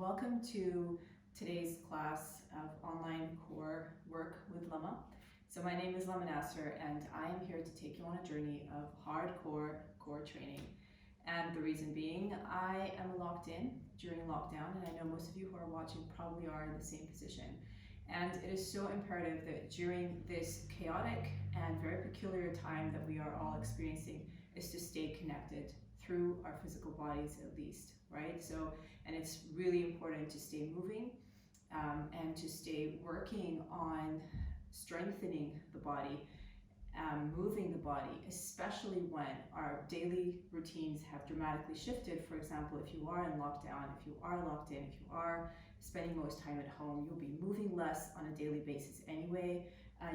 welcome to today's class of online core work with Lâma. So my name is Lâma and I am here to take you on a journey of hardcore core training. And the reason being, I am locked in during lockdown, and I know most of you who are watching probably are in the same position. And it is so imperative that during this chaotic and very peculiar time that we are all experiencing is to stay connected through our physical bodies at least, right? So, and it's really important to stay moving and to stay working on strengthening the body, moving the body, especially when our daily routines have dramatically shifted. For example, if you are in lockdown, if you are locked in, if you are spending most time at home, you'll be moving less on a daily basis anyway.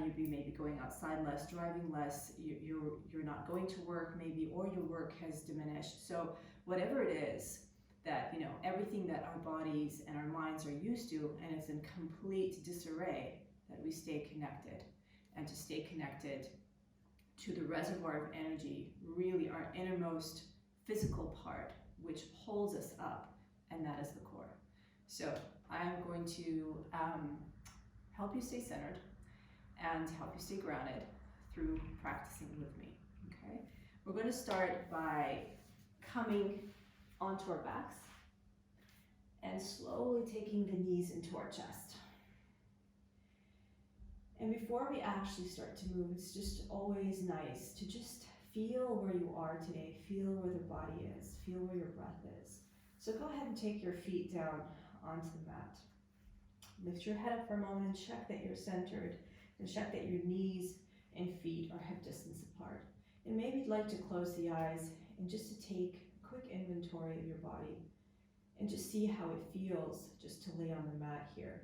You'll be maybe going outside less, driving less, you're not going to work maybe, or your work has diminished. So whatever it is that, everything that our bodies and our minds are used to and is in complete disarray, that we stay connected. And to stay connected to the reservoir of energy, really our innermost physical part, which holds us up, and that is the core. So I'm going to help you stay centered and help you stay grounded through practicing with me, okay? We're going to start by coming onto our backs and slowly taking the knees into our chest. And before we actually start to move, it's just always nice to just feel where you are today, feel where the body is, feel where your breath is. So go ahead and take your feet down onto the mat. Lift your head up for a moment and check that you're centered, and check that your knees and feet are hip distance apart. And maybe you'd like to close the eyes and just to take a quick inventory of your body and just see how it feels just to lay on the mat here.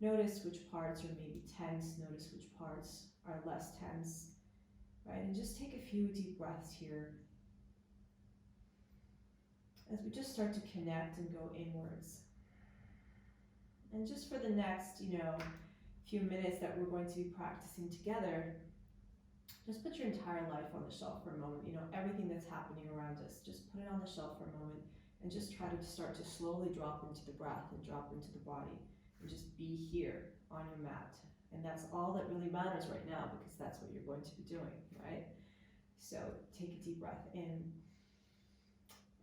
Notice which parts are maybe tense, notice which parts are less tense, right? And just take a few deep breaths here as we just start to connect and go inwards. And just for the next, few minutes that we're going to be practicing together, just put your entire life on the shelf for a moment. Everything that's happening around us, just put it on the shelf for a moment and just try to start to slowly drop into the breath and drop into the body and just be here on your mat. And that's all that really matters right now, because that's what you're going to be doing, right? So take a deep breath in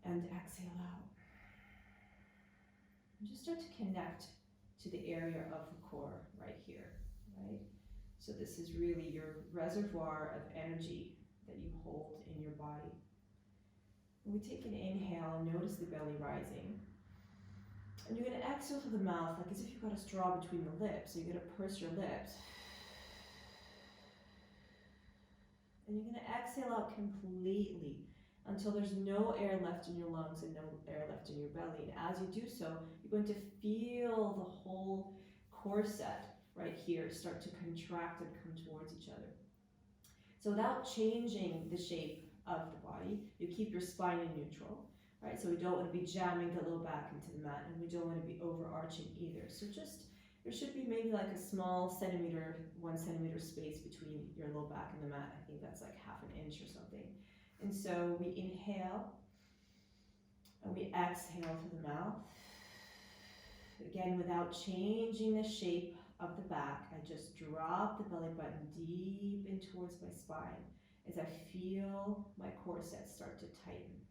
and exhale out. And just start to connect to the area of the core right here, right? So this is really your reservoir of energy that you hold in your body. When we take an inhale, notice the belly rising. And you're going to exhale through the mouth, like as if you've got a straw between the lips. So you're going to purse your lips. And you're going to exhale out completely until there's no air left in your lungs and no air left in your belly. And as you do so, you're going to feel the whole corset right here start to contract and come towards each other. So without changing the shape of the body, you keep your spine in neutral, right? So we don't want to be jamming the low back into the mat, and we don't want to be overarching either. So there should be maybe like a small 1 centimeter space between your low back and the mat. I think that's like half an inch or something. And so we inhale and we exhale through the mouth. Again, without changing the shape of the back, I just drop the belly button deep in towards my spine as I feel my corset start to tighten.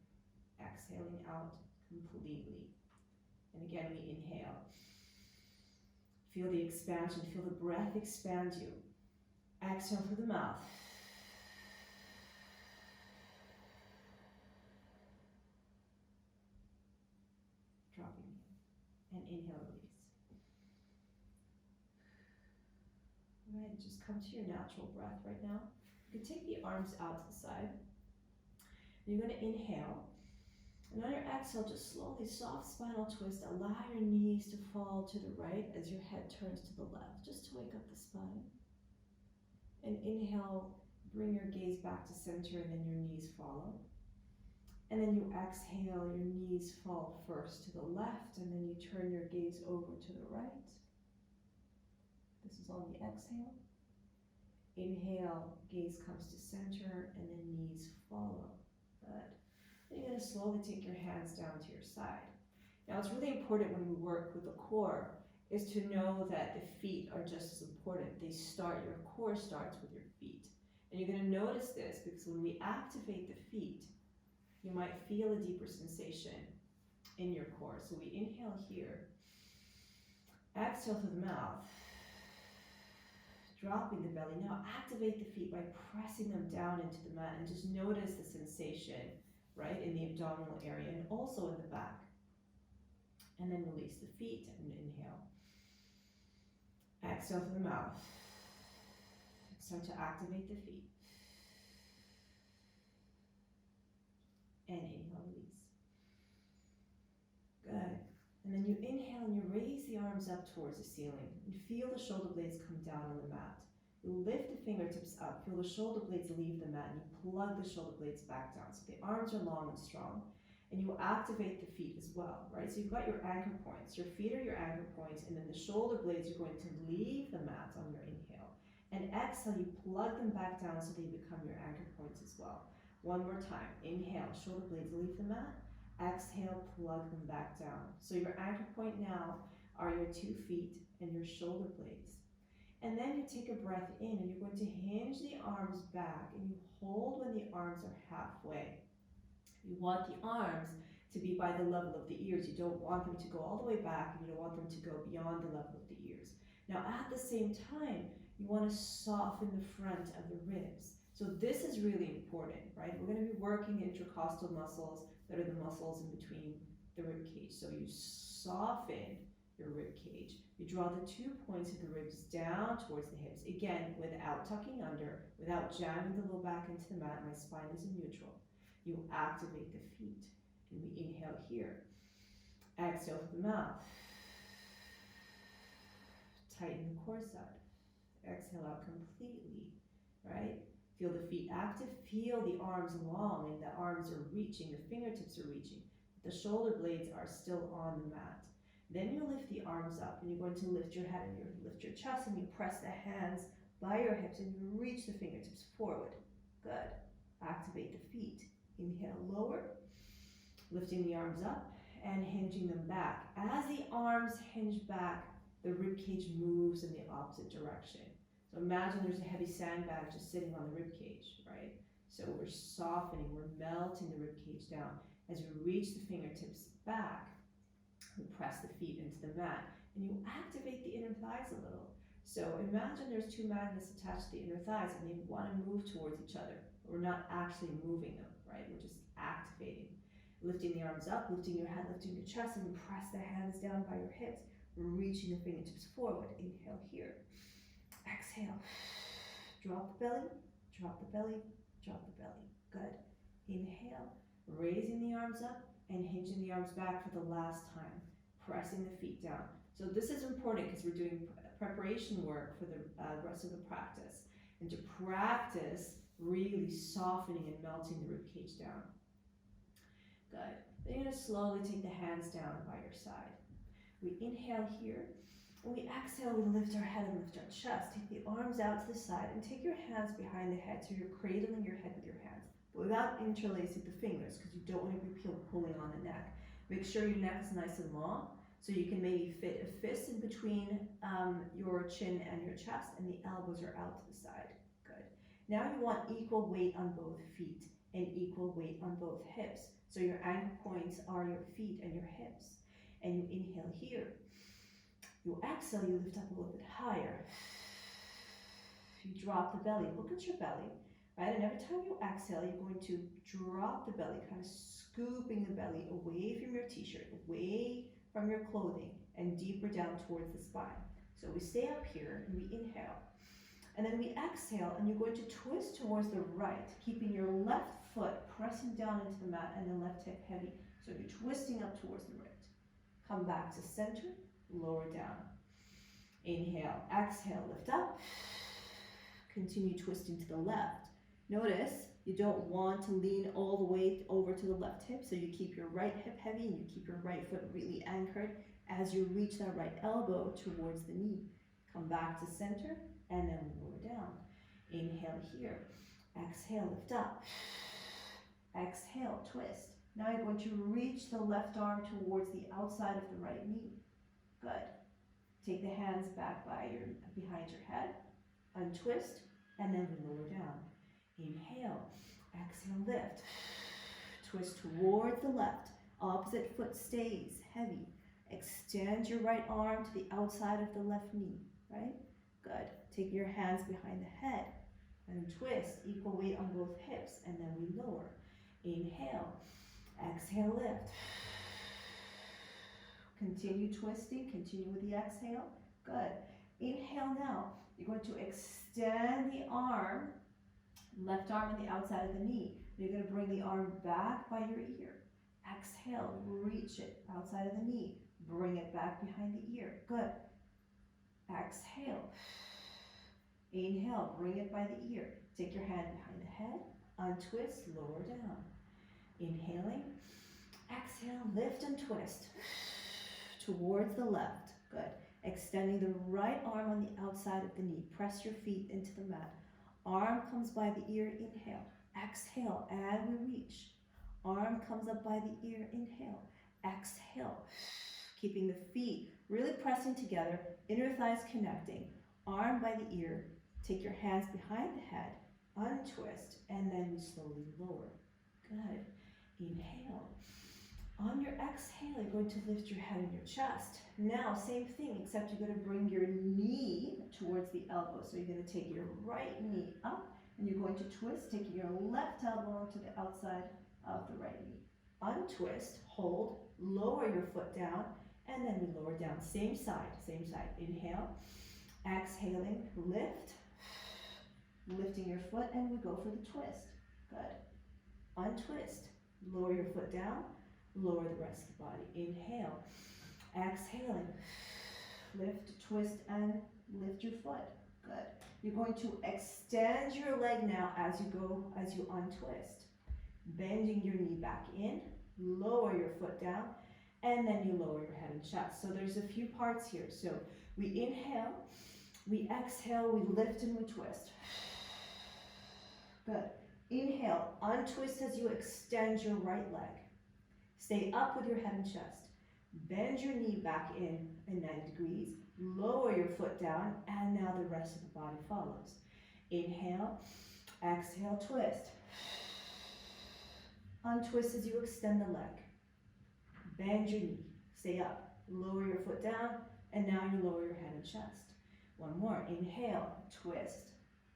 Exhaling out completely. And again, we inhale. Feel the expansion, feel the breath expand you. Exhale through the mouth. Dropping and inhale, release. All right, just come to your natural breath right now. You can take the arms out to the side. You're going to inhale. And on your exhale, just slowly, soft spinal twist. Allow your knees to fall to the right as your head turns to the left, just to wake up the spine. And inhale, bring your gaze back to center, and then your knees follow. And then you exhale, your knees fall first to the left, and then you turn your gaze over to the right. This is on the exhale. Inhale, gaze comes to center, and then knees follow. Good. Then you're going to slowly take your hands down to your side. Now it's really important when we work with the core is to know that the feet are just as important. Your core starts with your feet. And you're going to notice this because when we activate the feet, you might feel a deeper sensation in your core. So we inhale here, exhale through the mouth, dropping the belly. Now activate the feet by pressing them down into the mat and just notice the sensation, right, in the abdominal area and also in the back. And then release the feet and inhale. Exhale through the mouth. Start to activate the feet. And inhale, release. Good. And then you inhale and you raise the arms up towards the ceiling. And feel the shoulder blades come down on the mat. You lift the fingertips up. Feel the shoulder blades leave the mat and you plug the shoulder blades back down. So the arms are long and strong. And you will activate the feet as well, right? So you've got your anchor points. Your feet are your anchor points, and then the shoulder blades are going to leave the mat on your inhale. And exhale, you plug them back down so they become your anchor points as well. One more time. Inhale, shoulder blades leave the mat. Exhale, plug them back down. So your anchor point now are your 2 feet and your shoulder blades. And then you take a breath in, and you're going to hinge the arms back, and you hold when the arms are halfway. You want the arms to be by the level of the ears. You don't want them to go all the way back, and you don't want them to go beyond the level of the ears. Now at the same time, you want to soften the front of the ribs. So this is really important, right? We're going to be working intercostal muscles that are the muscles in between the rib cage. So you soften your rib cage. You draw the 2 points of the ribs down towards the hips. Again, without tucking under, without jamming the low back into the mat. My spine is in neutral. You activate the feet, and we inhale here. Exhale through the mouth. Tighten the core side. Exhale out completely, right? Feel the feet active. Feel the arms long, and the arms are reaching. The fingertips are reaching. The shoulder blades are still on the mat. Then you lift the arms up, and you're going to lift your head, and you lift your chest, and you press the hands by your hips, and you reach the fingertips forward. Good. Activate the feet. Inhale, lower, lifting the arms up and hinging them back. As the arms hinge back, the rib cage moves in the opposite direction. So imagine there's a heavy sandbag just sitting on the rib cage, right? So we're softening, we're melting the rib cage down. As we reach the fingertips back, we press the feet into the mat, and you activate the inner thighs a little. So imagine there's 2 magnets attached to the inner thighs, and they want to move towards each other. We're not actually moving them, right? We're just activating. Lifting the arms up, lifting your head, lifting your chest, and you press the hands down by your hips, reaching the fingertips forward. Inhale here. Exhale. Drop the belly, drop the belly, drop the belly. Good. Inhale, raising the arms up and hinging the arms back for the last time. Pressing the feet down. So this is important because we're doing preparation work for the rest of the practice. And to practice really softening and melting the rib cage down. Good. Then you're going to slowly take the hands down by your side. We inhale here. When we exhale, we lift our head and lift our chest. Take the arms out to the side and take your hands behind the head so you're cradling your head with your hands, but without interlacing the fingers because you don't want to be pulling on the neck. Make sure your neck is nice and long so you can maybe fit a fist in between your chin and your chest, and the elbows are out to the side. Good. Now you want equal weight on both feet and equal weight on both hips. So your anchor points are your feet and your hips. And you inhale here. You exhale, you lift up a little bit higher. You drop the belly. Look at your belly, right? And every time you exhale, you're going to drop the belly, kind of scooping the belly away from your t-shirt, away from your clothing, and deeper down towards the spine. So we stay up here, and we inhale. And then we exhale, and you're going to twist towards the right, keeping your left foot pressing down into the mat and the left hip heavy. So you're twisting up towards the right. Come back to center, lower down. Inhale, exhale, lift up. Continue twisting to the left. Notice you don't want to lean all the way over to the left hip, so you keep your right hip heavy and you keep your right foot really anchored as you reach that right elbow towards the knee. Come back to center and then lower down. Inhale here. Exhale, lift up. Exhale, twist. Now you're going to reach the left arm towards the outside of the right knee. Good. Take the hands back behind your head. Untwist, and then we lower down. Inhale. Exhale, lift. Twist towards the left. Opposite foot stays heavy. Extend your right arm to the outside of the left knee, right? Good. Take your hands behind the head and twist, equal weight on both hips, and then we lower. Inhale. Exhale, lift. Continue twisting, continue with the exhale. Good. Inhale now. You're going to extend the arm, left arm on the outside of the knee. You're going to bring the arm back by your ear. Exhale, reach it outside of the knee. Bring it back behind the ear. Good. Exhale. Inhale, bring it by the ear. Take your hand behind the head. Untwist, lower down. Inhaling. Exhale, lift and twist towards the left. Good. Extending the right arm on the outside of the knee. Press your feet into the mat. Arm comes by the ear. Inhale. Exhale, and we reach. Arm comes up by the ear. Inhale. Exhale. Keeping the feet really pressing together. Inner thighs connecting. Arm by the ear. Take your hands behind the head. Untwist, and then we slowly lower. Good. Inhale. On your exhale, you're going to lift your head and your chest. Now, same thing, except you're going to bring your knee towards the elbow. So you're going to take your right knee up, and you're going to twist, taking your left elbow to the outside of the right knee. Untwist, hold, lower your foot down, and then we lower down. Same side, same side. Inhale, exhaling, lift, lifting your foot, and we go for the twist. Good. Untwist, lower your foot down, lower the rest of the body. Inhale, exhaling, lift, twist, and lift your foot. Good. You're going to extend your leg now as you go, as you untwist. Bending your knee back in, lower your foot down, and then you lower your head and chest. So there's a few parts here. So we inhale, we exhale, we lift and we twist. Good. Inhale, untwist as you extend your right leg. Stay up with your head and chest. Bend your knee back in 90 degrees. Lower your foot down, and now the rest of the body follows. Inhale, exhale, twist. Untwist as you extend the leg. Bend your knee. Stay up. Lower your foot down, and now you lower your head and chest. One more. Inhale, twist.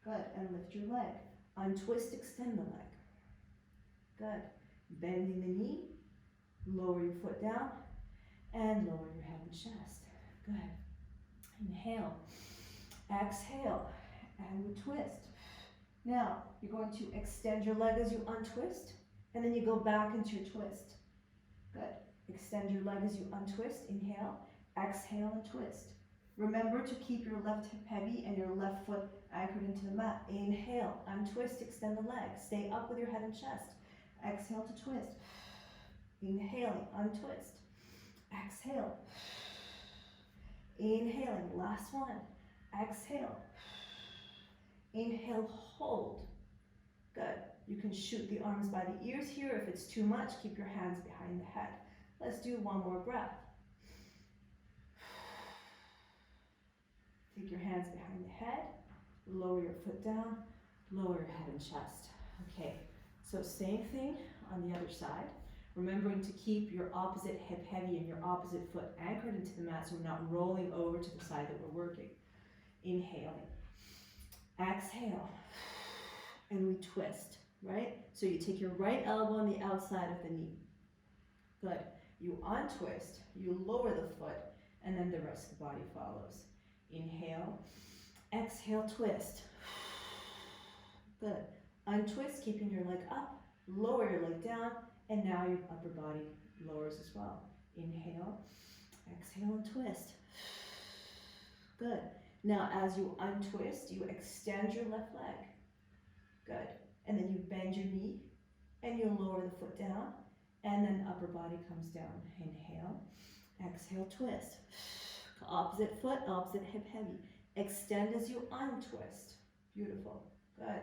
Good. And lift your leg. Untwist, extend the leg. Good. Bending the knee. Lower your foot down, and lower your head and chest. Good. Inhale. Exhale, and we twist. Now, you're going to extend your leg as you untwist, and then you go back into your twist. Good. Extend your leg as you untwist. Inhale, exhale, and twist. Remember to keep your left hip heavy and your left foot anchored into the mat. Inhale, untwist, extend the leg. Stay up with your head and chest. Exhale to twist. Inhaling, untwist. Exhale. Inhaling, last one. Exhale. Inhale, hold. Good. You can shoot the arms by the ears here. If it's too much, keep your hands behind the head. Let's do one more breath. Take your hands behind the head. Lower your foot down. Lower your head and chest. Okay, so same thing on the other side. Remembering to keep your opposite hip heavy and your opposite foot anchored into the mat so we're not rolling over to the side that we're working. Inhaling. Exhale. And we twist, right? So you take your right elbow on the outside of the knee. Good. You untwist, you lower the foot, and then the rest of the body follows. Inhale. Exhale, twist. Good. Untwist, keeping your leg up, lower your leg down, and now your upper body lowers as well. Inhale, exhale, and twist. Good. Now as you untwist, you extend your left leg. Good. And then you bend your knee, and you lower the foot down, and then upper body comes down. Inhale, exhale, twist. Opposite foot, opposite hip heavy. Extend as you untwist. Beautiful. Good.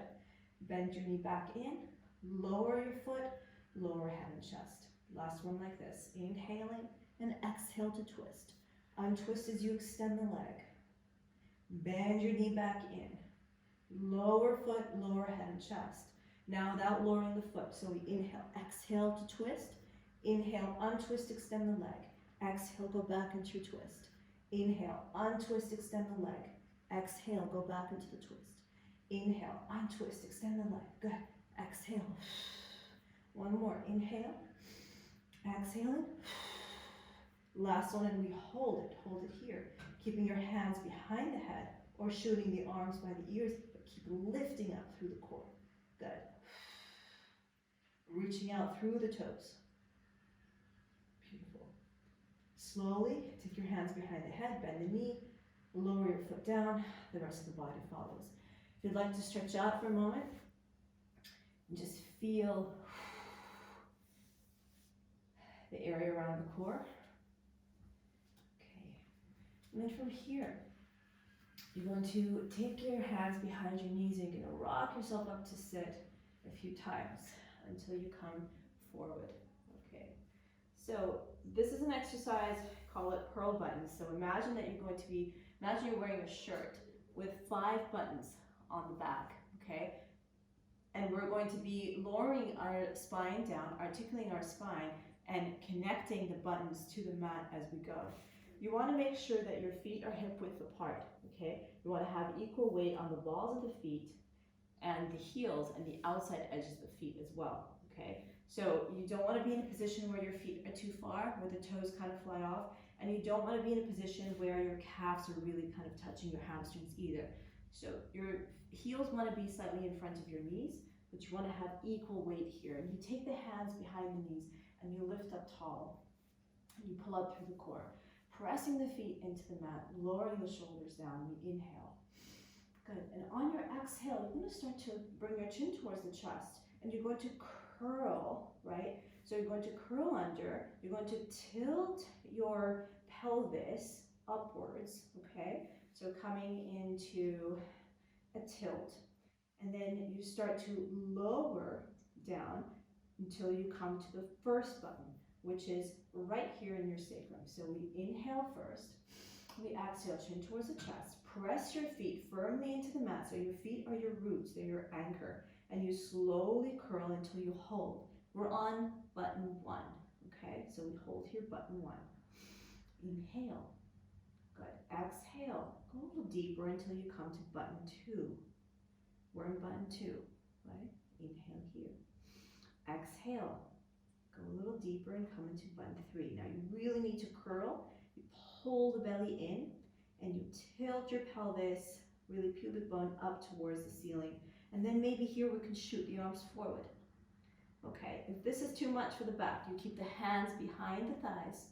Bend your knee back in, lower your foot, lower head and chest. Last one like this. Inhaling and exhale to twist. Untwist as you extend the leg. Bend your knee back in. Lower foot, lower head and chest. Now without lowering the foot. So we inhale, exhale to twist. Inhale, untwist, extend the leg. Exhale, go back into your twist. Inhale, untwist, extend the leg. Exhale, go back into the twist. Inhale, untwist, extend the leg. Good. Exhale. One more. Inhale. Exhaling. Last one, and we hold it. Hold it here. Keeping your hands behind the head or shooting the arms by the ears, but keep lifting up through the core. Good. Reaching out through the toes. Beautiful. Slowly, take your hands behind the head, bend the knee, lower your foot down, the rest of the body follows. If you'd like to stretch out for a moment, and just feel the area around the core. Okay. And then from here, you're going to take your hands behind your knees and you're going to rock yourself up to sit a few times until you come forward. Okay. So this is an exercise, call it pearl buttons. So imagine you're wearing a shirt with 5 buttons on the back, okay? And we're going to be lowering our spine down, articulating our spine, and connecting the buttons to the mat as we go. You want to make sure that your feet are hip width apart, okay? You want to have equal weight on the balls of the feet and the heels and the outside edges of the feet as well, okay? So you don't want to be in a position where your feet are too far, where the toes kind of fly off, and you don't want to be in a position where your calves are really kind of touching your hamstrings either. So your heels want to be slightly in front of your knees, but you want to have equal weight here. And you take the hands behind the knees and you lift up tall. And you pull up through the core, pressing the feet into the mat, lowering the shoulders down. We inhale. Good. And on your exhale, you're going to start to bring your chin towards the chest. And you're going to curl, right? So you're going to curl under. You're going to tilt your pelvis upwards, okay? So coming into a tilt. And then you start to lower down until you come to the first button, which is right here in your sacrum. So we inhale first. We exhale, chin towards the chest. Press your feet firmly into the mat. So your feet are your roots, they're your anchor. And you slowly curl until you hold. We're on button 1, okay? So we hold here, button 1. Inhale. Good. Exhale. Go a little deeper until you come to button 2. We're in button 2, right? Inhale here. Exhale. Go a little deeper and come into button 3. Now you really need to curl. You pull the belly in and you tilt your pelvis, really pubic bone up towards the ceiling. And then maybe here we can shoot the arms forward. Okay, if this is too much for the back, you keep the hands behind the thighs.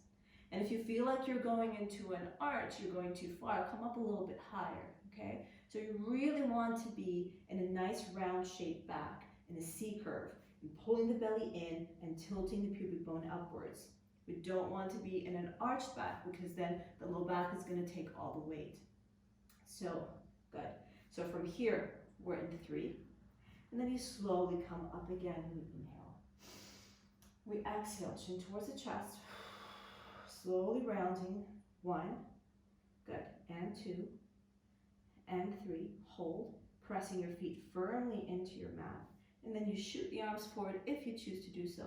And if you feel like you're going into an arch, you're going too far, come up a little bit higher, okay? So you really want to be in a nice round shape back, in a C curve. You're pulling the belly in and tilting the pubic bone upwards. We don't want to be in an arched back because then the low back is going to take all the weight. So, good. So from here, we're in 3. And then you slowly come up again. We inhale. We exhale, chin towards the chest. Slowly rounding. 1. Good. And 2. And 3. Hold. Pressing your feet firmly into your mat. And then you shoot the arms forward if you choose to do so.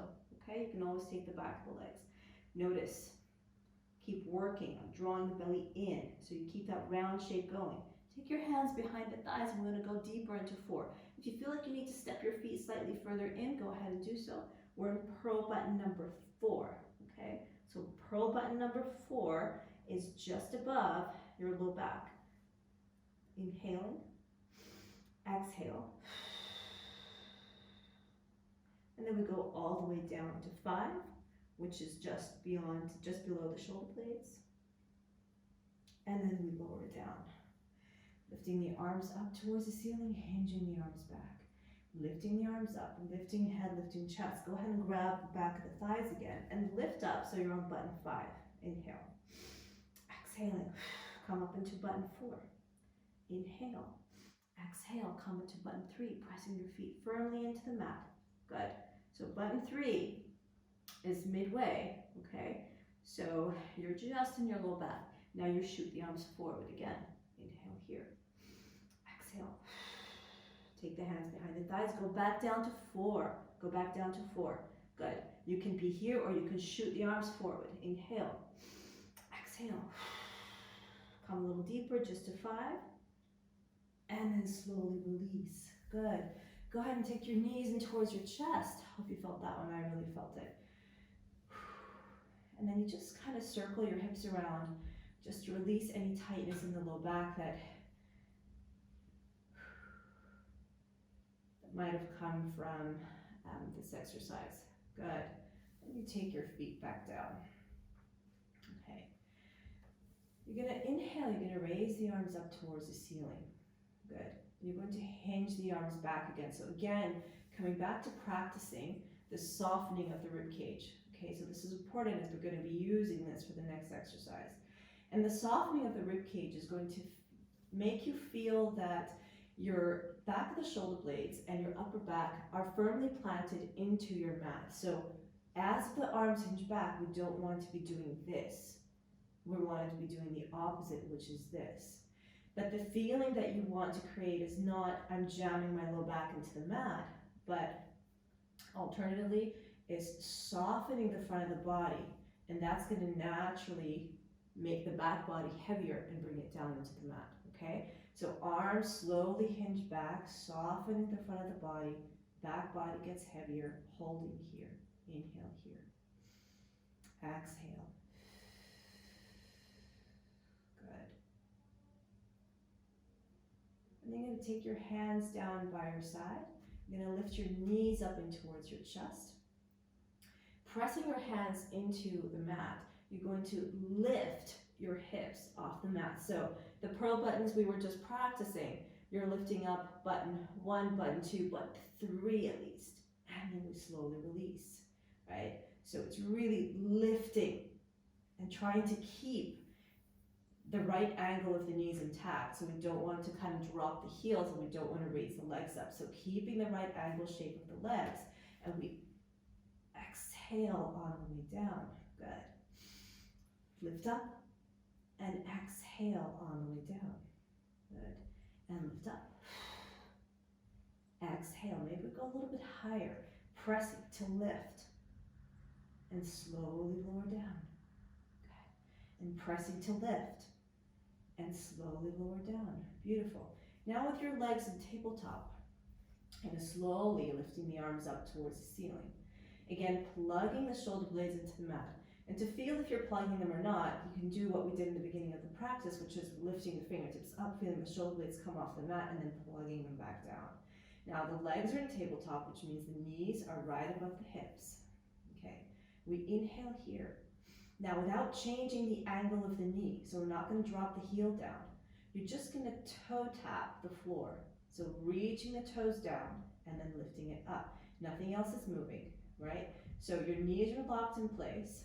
Okay? You can always take the back of the legs. Notice. Keep working on drawing the belly in so you keep that round shape going. Take your hands behind the thighs. I'm going to go deeper into 4. If you feel like you need to step your feet slightly further in, go ahead and do so. We're in pearl button number 4. Okay? So pearl button number 4 is just above your low back. Inhaling. Exhale. And then we go all the way down to 5, which is just below the shoulder blades. And then we lower it down. Lifting the arms up towards the ceiling, hinging the arms back. Lifting the arms up, lifting head, lifting chest. Go ahead and grab the back of the thighs again and lift up so you're on button 5. Inhale. Exhaling. Come up into button 4. Inhale. Exhale. Come into button 3, pressing your feet firmly into the mat. Good. So button 3, is midway, okay? So you're just in your low back. Now you shoot the arms forward again. Inhale here. Exhale. Take the hands behind the thighs. Go back down to 4. Go back down to 4. Good. You can be here or you can shoot the arms forward. Inhale. Exhale. Come a little deeper, just to 5. And then slowly release. Good. Go ahead and take your knees in towards your chest. Hope you felt that one. I really felt it. And then you just kind of circle your hips around just to release any tightness in the low back that might have come from this exercise. Good. And you take your feet back down. Okay. You're going to inhale, you're going to raise the arms up towards the ceiling. Good. You're going to hinge the arms back again. So again, coming back to practicing the softening of the rib cage. Okay, so this is important as we're going to be using this for the next exercise. And the softening of the rib cage is going to make you feel that your back of the shoulder blades and your upper back are firmly planted into your mat. So as the arms hinge back, we don't want to be doing this. We want to be doing the opposite, which is this. But the feeling that you want to create is not, I'm jamming my low back into the mat, but alternatively, is softening the front of the body, and that's going to naturally make the back body heavier and bring it down into the mat, okay? So arms slowly hinge back, softening the front of the body, back body gets heavier, holding here, inhale here, exhale, good. And then you're going to take your hands down by your side, you're going to lift your knees up in towards your chest. Pressing your hands into the mat, you're going to lift your hips off the mat. So the pearl buttons we were just practicing, you're lifting up button 1, button 2, button 3 at least, and then we slowly release, right? So it's really lifting and trying to keep the right angle of the knees intact. So we don't want to kind of drop the heels and we don't want to raise the legs up. So keeping the right angle shape of the legs, and we exhale on the way down. Good. Lift up and exhale on the way down. Good. And lift up. Exhale. Maybe we go a little bit higher. Pressing to lift. And slowly lower down. Good. And pressing to lift. And slowly lower down. Beautiful. Now with your legs in tabletop. And slowly lifting the arms up towards the ceiling. Again, plugging the shoulder blades into the mat. And to feel if you're plugging them or not, you can do what we did in the beginning of the practice, which is lifting the fingertips up, feeling the shoulder blades come off the mat, and then plugging them back down. Now the legs are in tabletop, which means the knees are right above the hips. Okay, we inhale here. Now without changing the angle of the knee, so we're not going to drop the heel down. You're just going to toe tap the floor. So reaching the toes down and then lifting it up. Nothing else is moving. Right? So your knees are locked in place.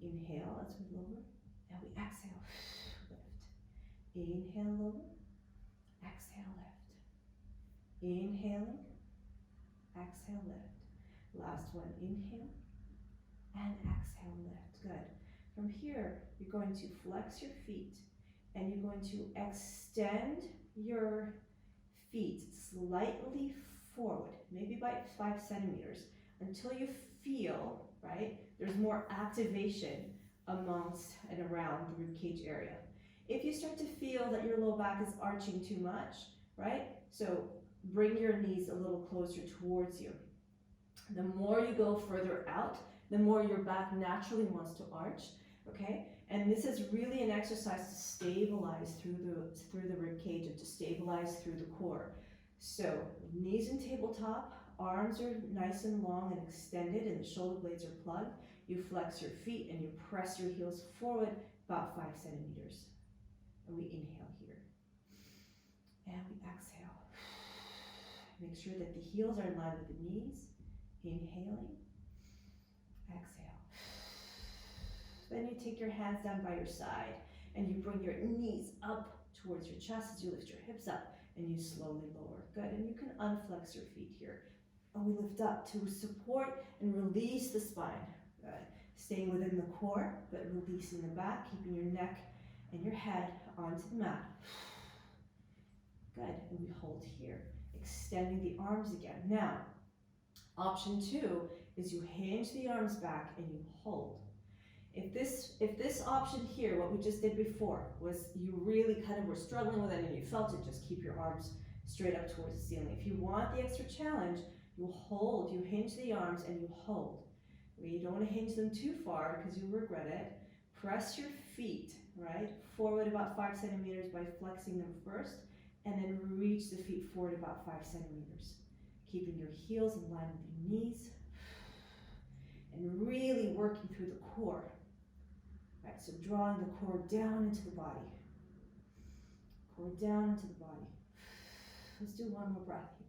We inhale as we lower, and we exhale, lift. Inhale, lower, exhale, lift. Inhaling, exhale, lift. Last one, inhale, and exhale, lift. Good. From here, you're going to flex your feet, and you're going to extend your feet slightly forward, maybe by 5 centimeters, until you feel, right, there's more activation amongst and around the rib cage area. If you start to feel that your low back is arching too much, right, so bring your knees a little closer towards you. The more you go further out, the more your back naturally wants to arch, okay? And this is really an exercise to stabilize through the rib cage and to stabilize through the core. So knees in tabletop, arms are nice and long and extended, and the shoulder blades are plugged. You flex your feet and you press your heels forward about 5 centimeters. And we inhale here. And we exhale. Make sure that the heels are in line with the knees. Inhaling. Exhale. Then you take your hands down by your side and you bring your knees up towards your chest as you lift your hips up. And you slowly lower. Good. And you can unflex your feet here. And we lift up to support and release the spine. Good. Staying within the core, but releasing the back, keeping your neck and your head onto the mat. Good. And we hold here, extending the arms again. Now, option 2 is you hinge the arms back and you hold. If this option here, what we just did before, was you really kind of were struggling with it and you felt it, just keep your arms straight up towards the ceiling. If you want the extra challenge, you hold, you hinge the arms and you hold. You don't want to hinge them too far because you'll regret it. Press your feet, right, forward about 5 centimeters by flexing them first, and then reach the feet forward about 5 centimeters. Keeping your heels in line with your knees, and really working through the core. Right, so drawing the core down into the body. Core down into the body. Let's do one more breath here.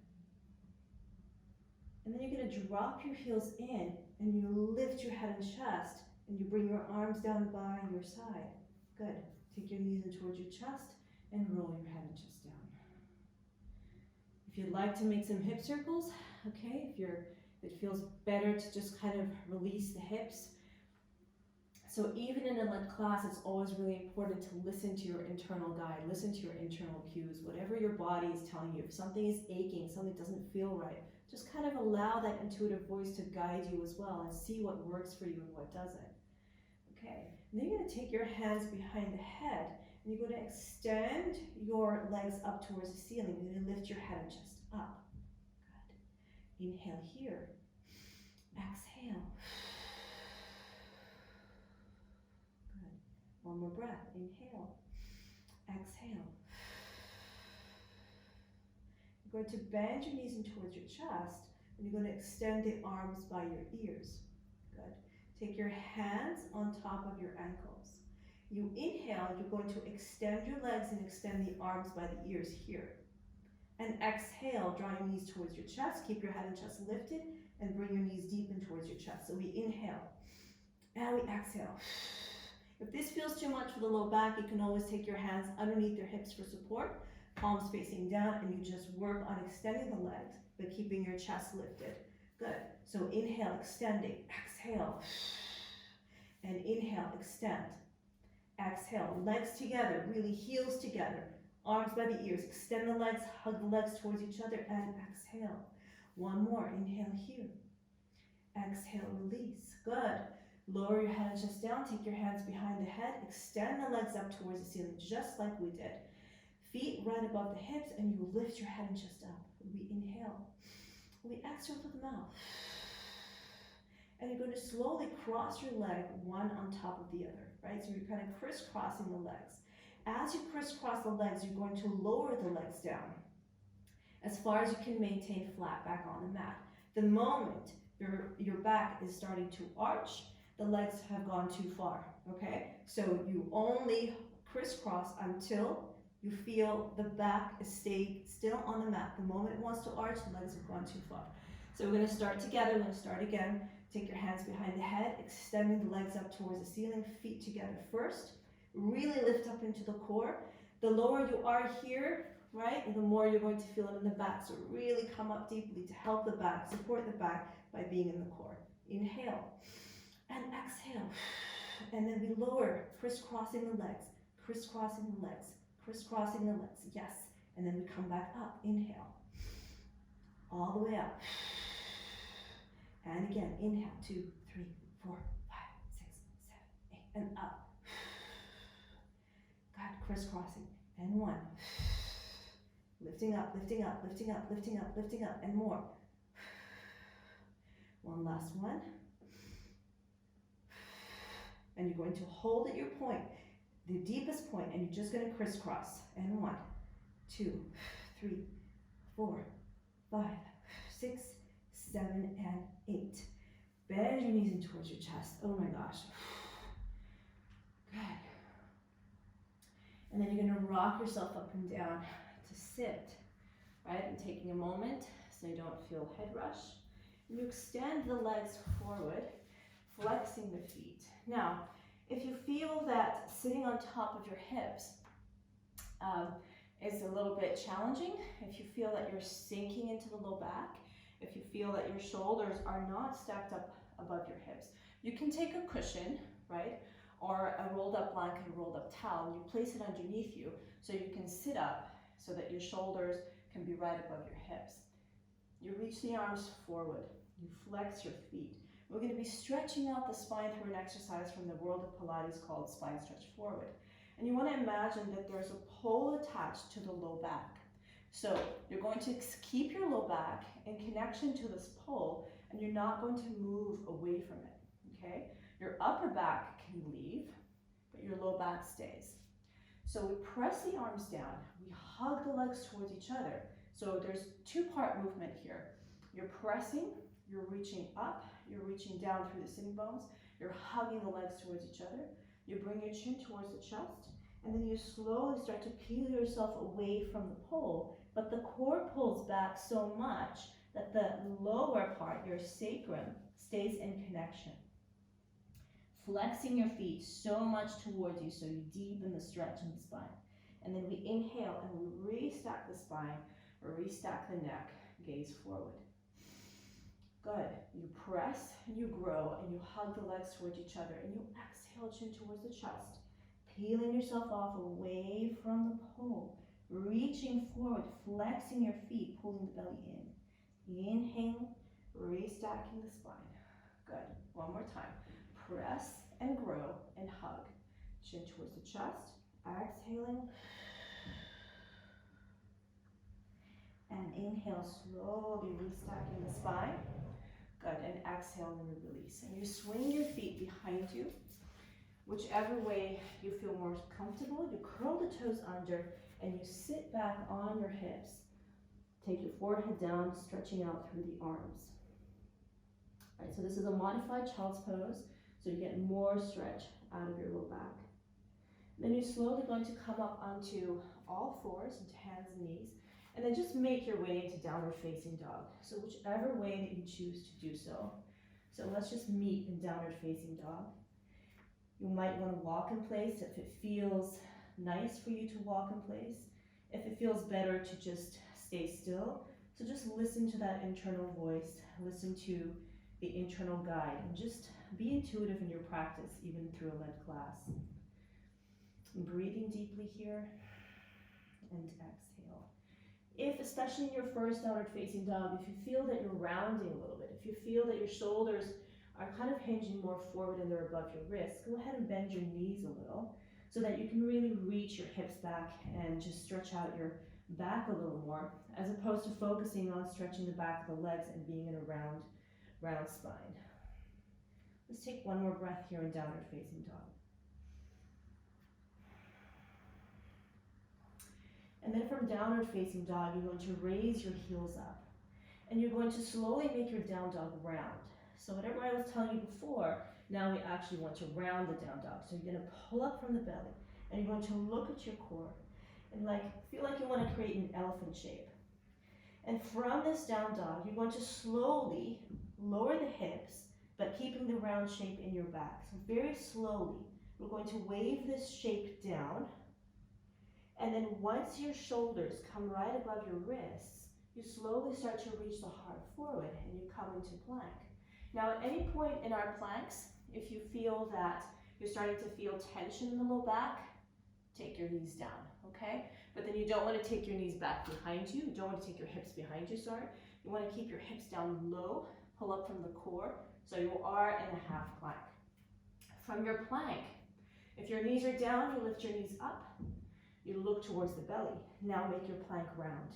And then you're going to drop your heels in and you lift your head and chest and you bring your arms down by your side. Good. Take your knees in towards your chest and roll your head and chest down. If you'd like to make some hip circles, okay, if it feels better to just kind of release the hips. So even in a class, it's always really important to listen to your internal guide, listen to your internal cues, whatever your body is telling you. If something is aching, something doesn't feel right, just kind of allow that intuitive voice to guide you as well and see what works for you and what doesn't. Okay, and then you're going to take your hands behind the head and you're going to extend your legs up towards the ceiling. You're going to lift your head and chest up. Good. Inhale here. Exhale. One more breath. Inhale. Exhale. You're going to bend your knees in towards your chest, and you're going to extend the arms by your ears. Good. Take your hands on top of your ankles. You inhale, you're going to extend your legs and extend the arms by the ears here. And exhale, draw your knees towards your chest. Keep your head and chest lifted, and bring your knees deep in towards your chest. So we inhale, and we exhale. If this feels too much for the low back, you can always take your hands underneath your hips for support, palms facing down, and you just work on extending the legs, but keeping your chest lifted. Good. So inhale, extending. Exhale. And inhale, extend. Exhale. Legs together, really heels together. Arms by the ears. Extend the legs, hug the legs towards each other, and exhale. One more. Inhale here. Exhale, release. Good. Lower your head and chest down, take your hands behind the head, extend the legs up towards the ceiling, just like we did. Feet right above the hips, and you lift your head and chest up. We inhale. We exhale through the mouth. And you're going to slowly cross your leg one on top of the other, right? So you're kind of crisscrossing the legs. As you crisscross the legs, you're going to lower the legs down as far as you can maintain flat back on the mat. The moment your back is starting to arch, the legs have gone too far, okay? So you only crisscross until you feel the back is staying still on the mat. The moment it wants to arch, the legs have gone too far. So we're going to start together. We're going to start again. Take your hands behind the head, extending the legs up towards the ceiling, feet together first. Really lift up into the core. The lower you are here, right, and the more you're going to feel it in the back. So really come up deeply to help the back, support the back by being in the core. Inhale. And exhale, and then we lower, crisscrossing the legs, crisscrossing the legs, crisscrossing the legs, yes. And then we come back up, inhale, all the way up. And again, inhale, 2, 3, 4, 5, 6, 7, 8, and up. Good, crisscrossing, and 1. Lifting up, lifting up, lifting up, lifting up, lifting up, and more. One last one. And you're going to hold at your point, the deepest point, and you're just going to crisscross. And 1, 2, 3, 4, 5, 6, 7, and 8. Bend your knees in towards your chest. Oh my gosh. Good. And then you're going to rock yourself up and down to sit, right? And taking a moment so you don't feel head rush. And you extend the legs forward, flexing the feet. Now, if you feel that sitting on top of your hips is a little bit challenging, if you feel that you're sinking into the low back if you feel that your shoulders are not stacked up above your hips. You can take a cushion, right? Or a rolled up blanket, a rolled up towel, and you place it underneath you so you can sit up so that your shoulders can be right above your hips. You reach the arms forward, you flex your feet. We're going to be stretching out the spine through an exercise from the world of Pilates called spine stretch forward. And you want to imagine that there's a pole attached to the low back. So you're going to keep your low back in connection to this pole, and you're not going to move away from it, okay? Your upper back can leave, but your low back stays. So we press the arms down, we hug the legs towards each other. So there's two-part movement here. You're pressing, you're reaching up, you're reaching down through the sitting bones, you're hugging the legs towards each other, you bring your chin towards the chest, and then you slowly start to peel yourself away from the pole, but the core pulls back so much that the lower part, your sacrum, stays in connection. Flexing your feet so much towards you so you deepen the stretch in the spine. And then we inhale and we restack the spine, or restack the neck, gaze forward. Good. You press and you grow and you hug the legs towards each other and you exhale, chin towards the chest, peeling yourself off away from the pole, reaching forward, flexing your feet, pulling the belly in. Inhale, restacking the spine. Good. One more time. Press and grow and hug. Chin towards the chest, exhaling. And inhale, slowly restacking the spine. Good, and exhale and release. And you swing your feet behind you, whichever way you feel more comfortable. You curl the toes under and you sit back on your hips. Take your forehead down, stretching out through the arms. All right, so this is a modified child's pose, so you get more stretch out of your low back. Then you're slowly going to come up onto all fours, into hands and knees. And then just make your way into downward facing dog. So whichever way that you choose to do so. So let's just meet in downward facing dog. You might want to walk in place if it feels nice for you to walk in place. If it feels better to just stay still. So just listen to that internal voice. Listen to the internal guide. And just be intuitive in your practice, even through a led class. Breathing deeply here. And exhale. If, especially in your first downward facing dog, if you feel that you're rounding a little bit, if you feel that your shoulders are kind of hinging more forward and they're above your wrists, go ahead and bend your knees a little so that you can really reach your hips back and just stretch out your back a little more, as opposed to focusing on stretching the back of the legs and being in a round spine. Let's take one more breath here in downward facing dog. And then from downward facing dog, you're going to raise your heels up. And you're going to slowly make your down dog round. So whatever I was telling you before, now we actually want to round the down dog. So you're going to pull up from the belly, and you're going to look at your core, and feel like you want to create an elephant shape. And from this down dog, you're going to slowly lower the hips, but keeping the round shape in your back. So very slowly, we're going to wave this shape down. And then once your shoulders come right above your wrists, you slowly start to reach the heart forward and you come into plank. Now at any point in our planks, if you feel that you're starting to feel tension in the low back, take your knees down, okay? But then you don't want to take your knees back behind you. You don't want to take your hips behind you, sorry. You want to keep your hips down low, pull up from the core, so you are in a half plank. From your plank, if your knees are down, you lift your knees up. You look towards the belly. Now make your plank round.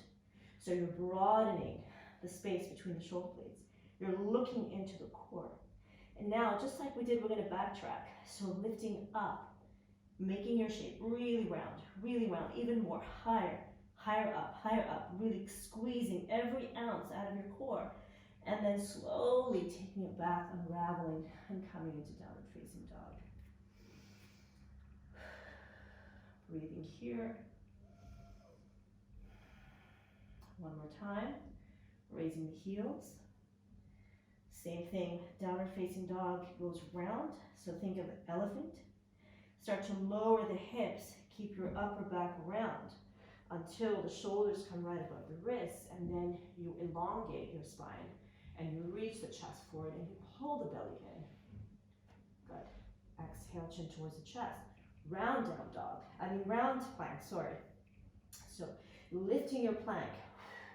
So you're broadening the space between the shoulder blades. You're looking into the core. And now, just like we did, we're going to backtrack. So lifting up, making your shape really round, even more, higher up, really squeezing every ounce out of your core. And then slowly taking it back, unraveling, and coming into downward facing dog. Breathing here. One more time. Raising the heels. Same thing, downward facing dog goes round. So think of an elephant. Start to lower the hips. Keep your upper back round. until the shoulders come right above the wrists, and then you elongate your spine and you reach the chest forward and you pull the belly in. Good. Exhale, chin towards the chest. Round down dog. Round plank, sorry. So lifting your plank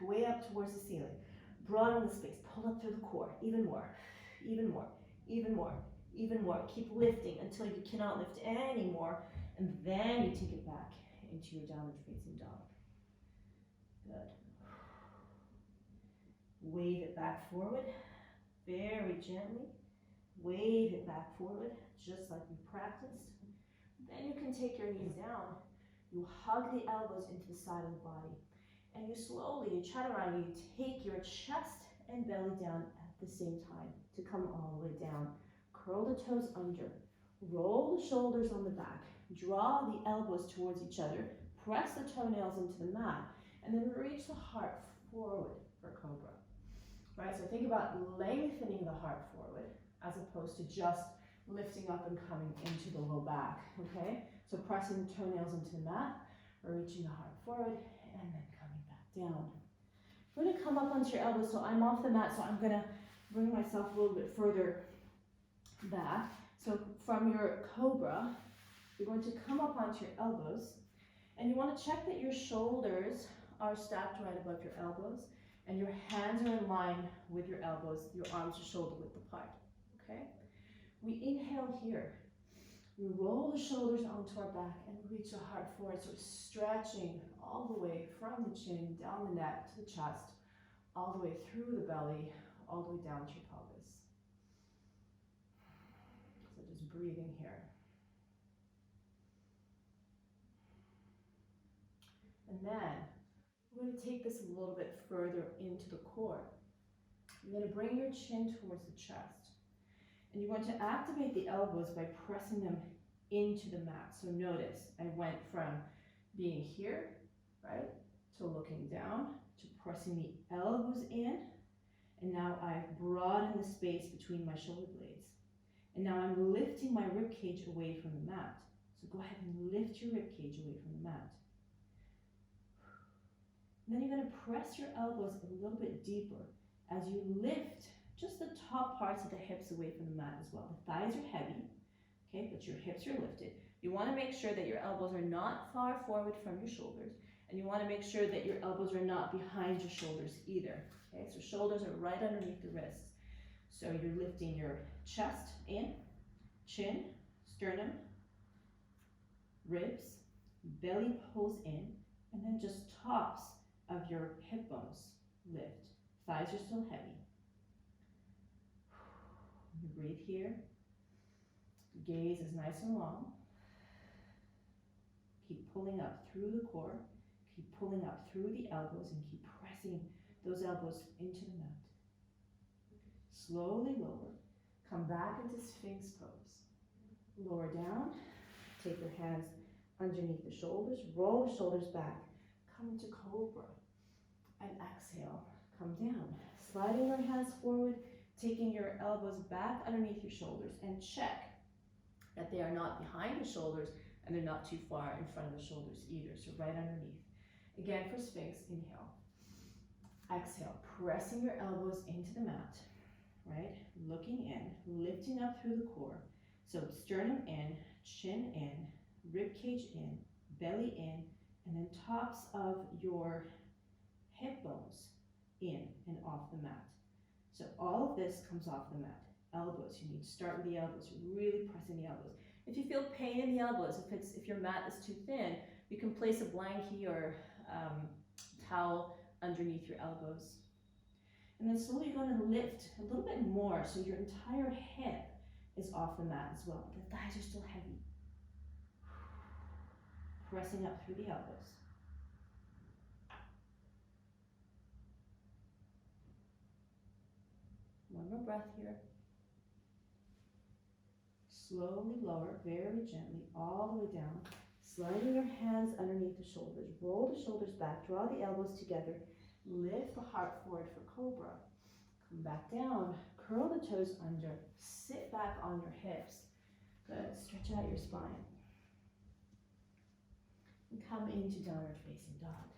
way up towards the ceiling. Broaden the space. Pull up through the core. Even more. Even more. Even more. Even more. Keep lifting until you cannot lift anymore. And then you take it back into your downward facing dog. Good. Wave it back forward. Very gently. Wave it back forward, just like we practiced. Then you can take your knees down. You hug the elbows into the side of the body. And you slowly, you chaturanga, you take your chest and belly down at the same time to come all the way down. Curl the toes under. Roll the shoulders on the back. Draw the elbows towards each other. Press the toenails into the mat. And then reach the heart forward for cobra. Right, so think about lengthening the heart forward as opposed to just lifting up and coming into the low back, okay? So pressing the toenails into the mat, or reaching the heart forward, and then coming back down. We're gonna come up onto your elbows, so I'm off the mat, so I'm gonna bring myself a little bit further back. So from your cobra, you're going to come up onto your elbows, and you wanna check that your shoulders are stacked right above your elbows, and your hands are in line with your elbows, your arms are shoulder width apart, okay? We inhale here. We roll the shoulders onto our back and reach the heart forward, so stretching all the way from the chin, down the neck to the chest, all the way through the belly, all the way down to your pelvis. So just breathing here. And then we're going to take this a little bit further into the core. You're going to bring your chin towards the chest. And you're going to activate the elbows by pressing them into the mat. So notice, I went from being here, right, to looking down, to pressing the elbows in. And now I've broadened the space between my shoulder blades. And now I'm lifting my rib cage away from the mat. So go ahead and lift your rib cage away from the mat. And then you're going to press your elbows a little bit deeper as you lift just the top parts of the hips away from the mat as well. The thighs are heavy, okay, but your hips are lifted. You want to make sure that your elbows are not far forward from your shoulders, and you want to make sure that your elbows are not behind your shoulders either. Okay, so shoulders are right underneath the wrists. So you're lifting your chest in, chin, sternum, ribs, belly pulls in, and then just tops of your hip bones lift. Thighs are still heavy. You breathe here. Gaze is nice and long. Keep pulling up through the core. Keep pulling up through the elbows and keep pressing those elbows into the mat. Slowly lower. Come back into Sphinx pose. Lower down. Take your hands underneath the shoulders. Roll the shoulders back. Come into Cobra. And exhale. Come down. Sliding your hands forward. Taking your elbows back underneath your shoulders. And check that they are not behind your shoulders and they're not too far in front of the shoulders either. So right underneath. Again for Sphinx, inhale. Exhale, pressing your elbows into the mat, right? Looking in, lifting up through the core. So sternum in, chin in, rib cage in, belly in, and then tops of your hip bones in and off the mat. So all of this comes off the mat. Elbows, you need to start with the elbows. You're really pressing the elbows. If you feel pain in the elbows, if your mat is too thin, you can place a blankie or towel underneath your elbows. And then slowly you're going to lift a little bit more so your entire hip is off the mat as well. The thighs are still heavy. Pressing up through the elbows. One more breath here. Slowly lower, very gently, all the way down. Sliding your hands underneath the shoulders. Roll the shoulders back, draw the elbows together. Lift the heart forward for Cobra. Come back down, curl the toes under. Sit back on your hips. Good, stretch out your spine. And come into downward facing dog.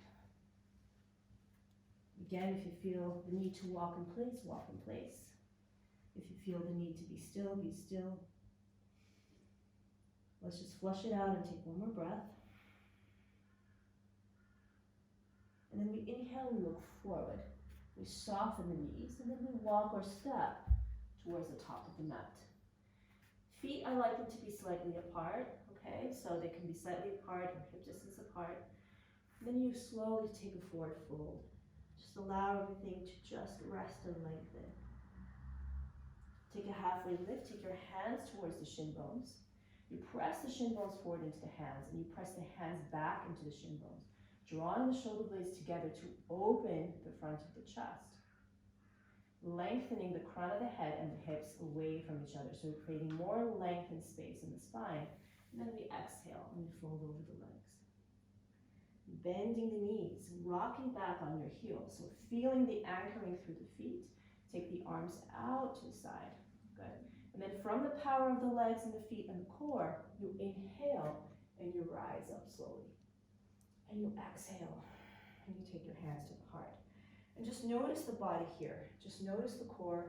Again, if you feel the need to walk in place, walk in place. If you feel the need to be still, be still. Let's just flush it out and take one more breath. And then we inhale, we look forward. We soften the knees, and then we walk or step towards the top of the mat. Feet, I like them to be slightly apart, okay? So they can be slightly apart or hip distance apart. And then you slowly take a forward fold. Just allow everything to just rest and lengthen. Take a halfway lift, take your hands towards the shin bones. You press the shin bones forward into the hands, and you press the hands back into the shin bones, drawing the shoulder blades together to open the front of the chest. Lengthening the crown of the head and the hips away from each other, so creating more length and space in the spine. And then we exhale and we fold over the legs. Bending the knees, rocking back on your heels, so feeling the anchoring through the feet. Take the arms out to the side. Good. And then from the power of the legs and the feet and the core, you inhale and you rise up slowly. And you exhale and you take your hands to the heart. And just notice the body here. Just notice the core,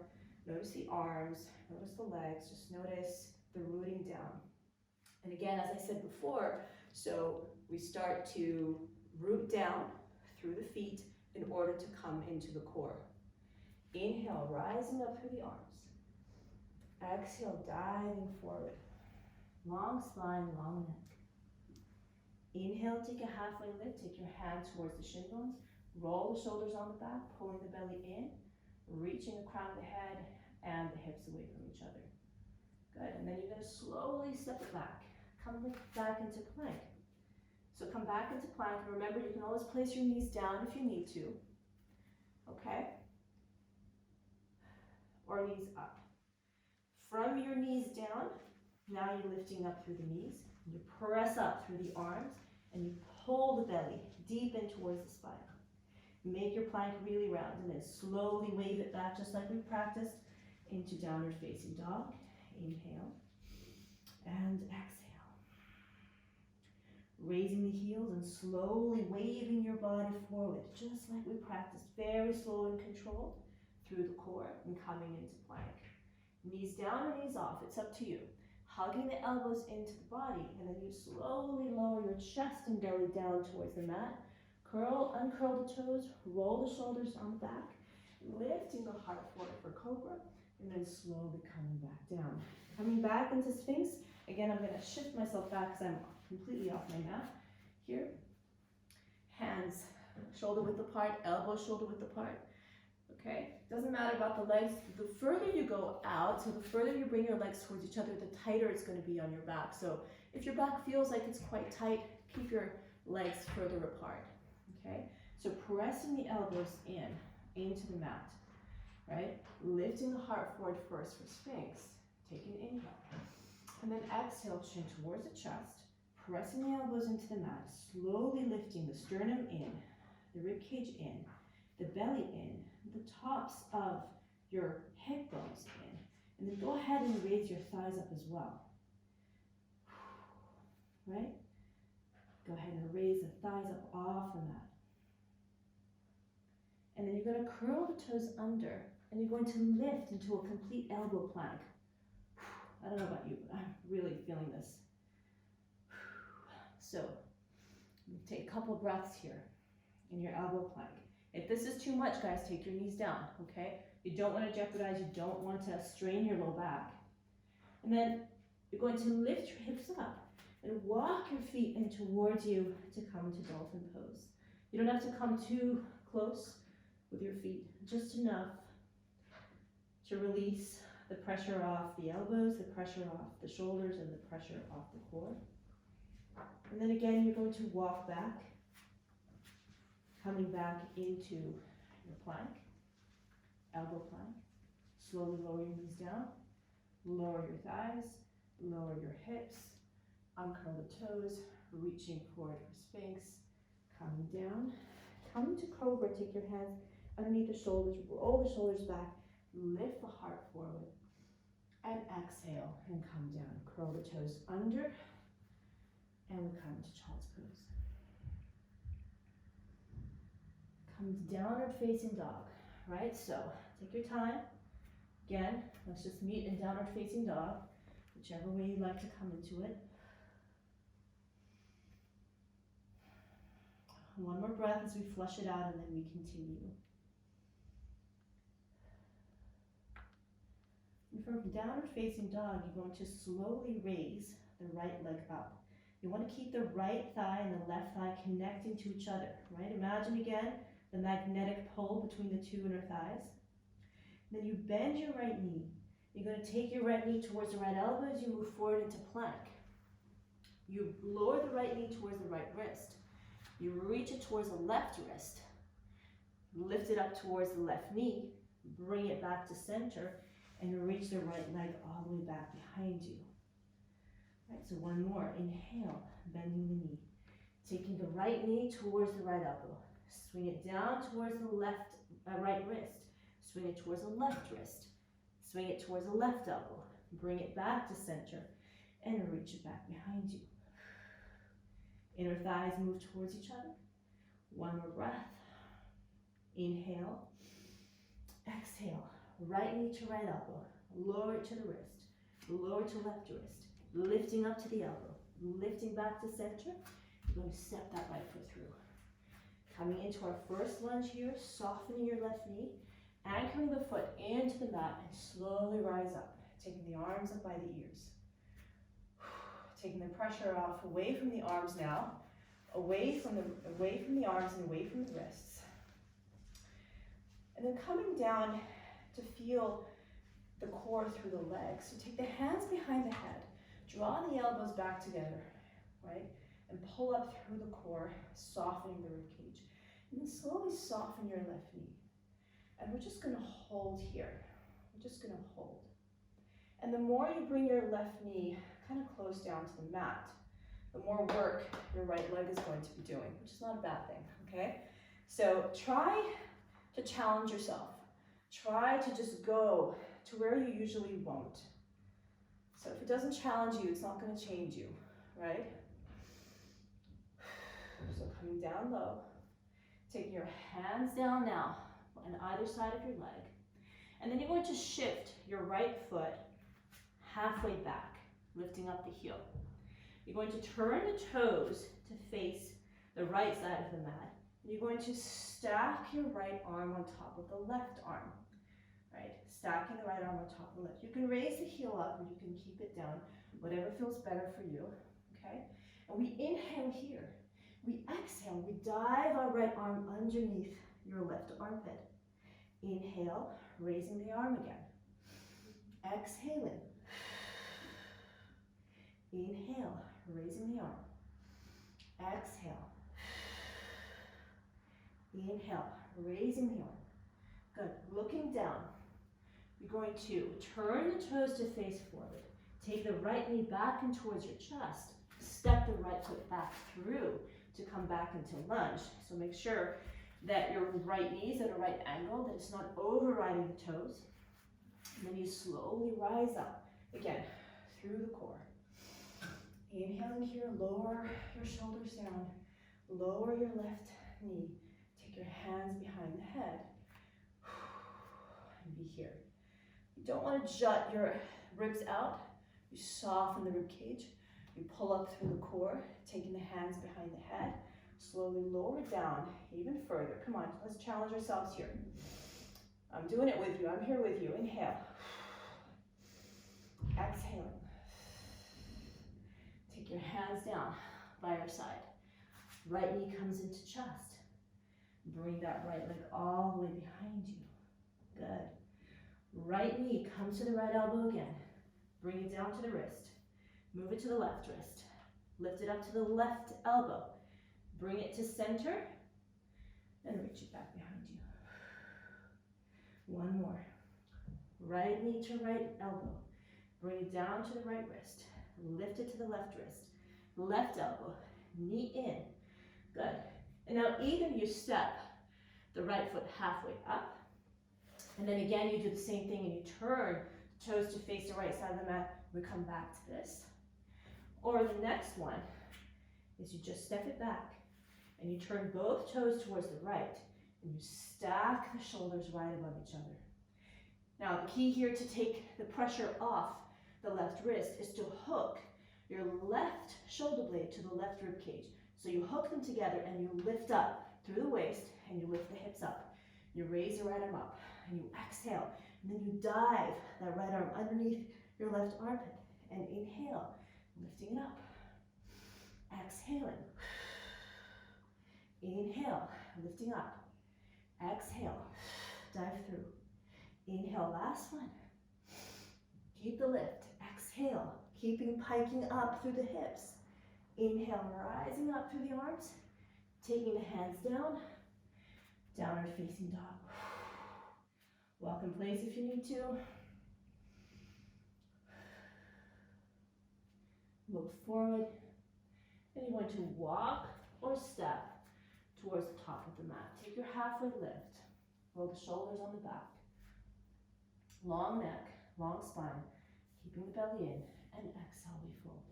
notice the arms, notice the legs, just notice the rooting down. And again, as I said before, so we start to root down through the feet in order to come into the core. Inhale, rising up through the arms. Exhale, diving forward. Long spine, long neck. Inhale, take a halfway lift, take your hand towards the shin bones. Roll the shoulders on the back, pulling the belly in, reaching the crown of the head and the hips away from each other. Good, and then you're gonna slowly step it back. Come back into plank. So come back into plank, and remember you can always place your knees down if you need to, okay? Or knees up. From your knees down, now you're lifting up through the knees, you press up through the arms, and you pull the belly deep in towards the spine. Make your plank really round, and then slowly wave it back, just like we practiced, into downward facing dog. Inhale, and exhale. Raising the heels and slowly waving your body forward, just like we practiced, very slow and controlled, through the core and coming into plank. Knees down or knees off, it's up to you. Hugging the elbows into the body, and then you slowly lower your chest and belly down towards the mat. Curl, uncurl the toes, roll the shoulders on the back, lifting the heart forward for cobra, and then slowly coming back down. Coming back into Sphinx. Again, I'm going to shift myself back because I'm completely off my mat. Here, hands shoulder width apart, elbows shoulder width apart. Okay, doesn't matter about the legs. The further you go out, so the further you bring your legs towards each other, the tighter it's going to be on your back. So if your back feels like it's quite tight, keep your legs further apart. Okay, so pressing the elbows into the mat, right? Lifting the heart forward first for Sphinx. Take an inhale. And then exhale, chin towards the chest. Pressing the elbows into the mat, slowly lifting the sternum in, the rib cage in, the belly in, the tops of your hip bones in. And then go ahead and raise your thighs up as well. Right? Go ahead and raise the thighs up off the mat. And then you're going to curl the toes under, and you're going to lift into a complete elbow plank. I don't know about you, but I'm really feeling this. So, take a couple breaths here in your elbow plank. If this is too much, guys, take your knees down, okay? You don't want to jeopardize, you don't want to strain your low back. And then you're going to lift your hips up and walk your feet in towards you to come into dolphin pose. You don't have to come too close with your feet, just enough to release the pressure off the elbows, the pressure off the shoulders, and the pressure off the core. And then again, you're going to walk back, coming back into your plank, elbow plank. Slowly lower your knees down, lower your thighs, lower your hips, uncurl the toes, reaching forward for Sphinx, coming down. Come to Cobra, take your hands underneath the shoulders, roll the shoulders back, lift the heart forward, and exhale and come down. Curl the toes under, and we come to Child's Pose. into downward facing dog, right? So take your time. Again, let's just meet in downward facing dog, whichever way you like to come into it. One more breath as we flush it out and then we continue. And from downward facing dog, you're going to slowly raise the right leg up. You want to keep the right thigh and the left thigh connecting to each other, right? Imagine again the magnetic pull between the two inner thighs. Then you bend your right knee. You're going to take your right knee towards the right elbow as you move forward into plank. You lower the right knee towards the right wrist. You reach it towards the left wrist. Lift it up towards the left knee. Bring it back to center and reach the right leg all the way back behind you. Right, so one more. Inhale, bending the knee. Taking the right knee towards the right elbow. Swing it down towards the right wrist. Swing it towards the left wrist. Swing it towards the left elbow. Bring it back to center and reach it back behind you. Inner thighs move towards each other. One more breath. Inhale. Exhale. Right knee to right elbow. Lower it to the wrist. Lower to left wrist. Lifting up to the elbow. Lifting back to center. You're going to step that right foot through. Coming into our first lunge here, softening your left knee. Anchoring the foot into the mat and slowly rise up. Taking the arms up by the ears. Taking the pressure off, away from the arms now, away from the arms and away from the wrists. And then coming down to feel the core through the legs. So take the hands behind the head, draw the elbows back together, right? And pull up through the core, softening the rib cage. And then slowly soften your left knee. And we're just gonna hold here. We're just gonna hold. And the more you bring your left knee kind of close down to the mat, the more work your right leg is going to be doing, which is not a bad thing, okay? So try to challenge yourself. Try to just go to where you usually won't. So if it doesn't challenge you, it's not going to change you, right? So coming down low, taking your hands down now on either side of your leg, and then you're going to shift your right foot halfway back, lifting up the heel. You're going to turn the toes to face the right side of the mat. You're going to stack your right arm on top of the left arm, right? Stacking the right arm on top of the left. You can raise the heel up or you can keep it down, whatever feels better for you, okay? And we inhale here. We exhale, we dive our right arm underneath your left armpit. Inhale, raising the arm again. Exhaling. Inhale, raising the arm. Exhale. Inhale, raising the arm. Good. Looking down. You're going to turn the toes to face forward. Take the right knee back and towards your chest. Step the right foot back through to come back into lunge. So make sure that your right knee is at a right angle, that it's not overriding the toes. And then you slowly rise up, again, through the core. Inhaling here, lower your shoulders down. Lower your left knee. Take your hands behind the head. And be here. You don't want to jut your ribs out. You soften the rib cage. You pull up through the core, taking the hands behind the head. Slowly lower it down even further. Come on, let's challenge ourselves here. I'm doing it with you. I'm here with you. Inhale. Exhaling. Take your hands down by your side. Right knee comes into chest. Bring that right leg all the way behind you. Good. Right knee comes to the right elbow again. Bring it down to the wrist. Move it to the left wrist. Lift it up to the left elbow. Bring it to center. Then reach it back behind you. One more. Right knee to right elbow. Bring it down to the right wrist. Lift it to the left wrist. Left elbow. Knee in. Good. And now either you step the right foot halfway up, and then again you do the same thing and you turn the toes to face the right side of the mat. We come back to this. Or the next one is you just step it back and you turn both toes towards the right And you stack the shoulders right above each other. Now the key here to take the pressure off the left wrist is to hook your left shoulder blade to the left rib cage. So you hook them together and you lift up through the waist and you lift the hips up. You raise your right arm up and you exhale. And then you dive that right arm underneath your left armpit and inhale, lifting it up. Exhaling. Inhale, lifting up. Exhale, dive through. Inhale, last one. Keep the lift. Exhale, keeping piking up through the hips. Inhale, rising up through the arms. Taking the hands down. Downward facing dog. Walk in place if you need to. Move forward. And you're going to walk or step towards the top of the mat. Take your halfway lift. Roll the shoulders on the back. Long neck, long spine. Keeping the belly in. And exhale, we fold.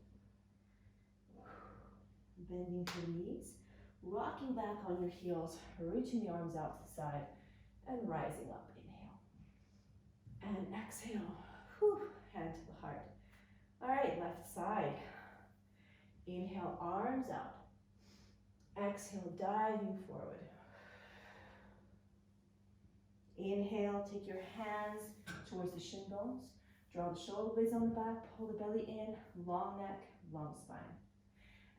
Bending the knees. Rocking back on your heels. Reaching the arms out to the side. And rising up. Inhale. And exhale. Whew. Hand to the heart. All right, left side. Inhale, arms out. Exhale, diving forward. Inhale, take your hands towards the shin bones. Draw the shoulder blades on the back, pull the belly in, long neck, long spine.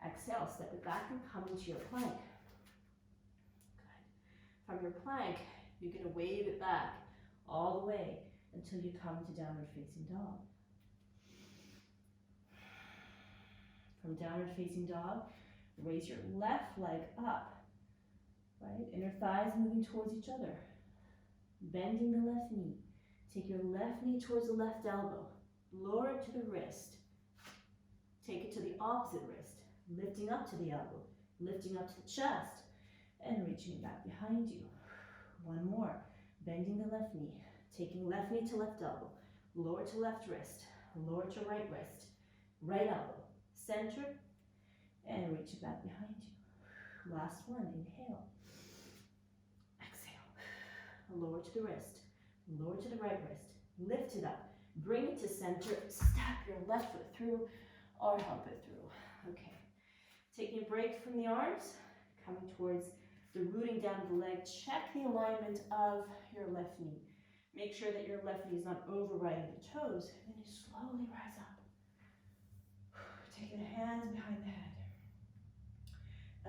Exhale, step it back and come into your plank. Good. From your plank, you're going to wave it back all the way until you come to downward facing dog. From downward facing dog, raise your left leg up, right? Inner thighs moving towards each other. Bending the left knee. Take your left knee towards the left elbow. Lower it to the wrist. Take it to the opposite wrist. Lifting up to the elbow. Lifting up to the chest. And reaching it back behind you. One more. Bending the left knee. Taking left knee to left elbow. Lower to left wrist. Lower to right wrist. Right elbow. Center. And reach it back behind you. Last one. Inhale. Lower to the wrist, lower to the right wrist, lift it up, bring it to center, step your left foot through or help it through. Okay, taking a break from the arms, coming towards the rooting down of the leg, check the alignment of your left knee. Make sure that your left knee is not overriding the toes, and then you slowly rise up. Taking the hands behind the head,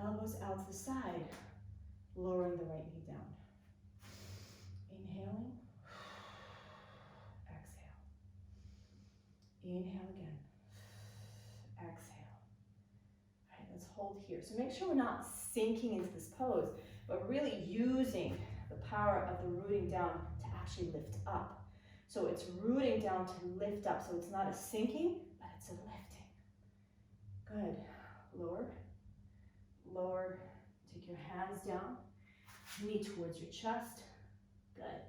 elbows out to the side, lowering the right knee down. Inhaling, exhale. Inhale again, exhale. All right, let's hold here. So make sure we're not sinking into this pose, but really using the power of the rooting down to actually lift up. So it's rooting down to lift up. So it's not a sinking, but it's a lifting. Good. Lower, lower. Take your hands down, knee towards your chest. Good.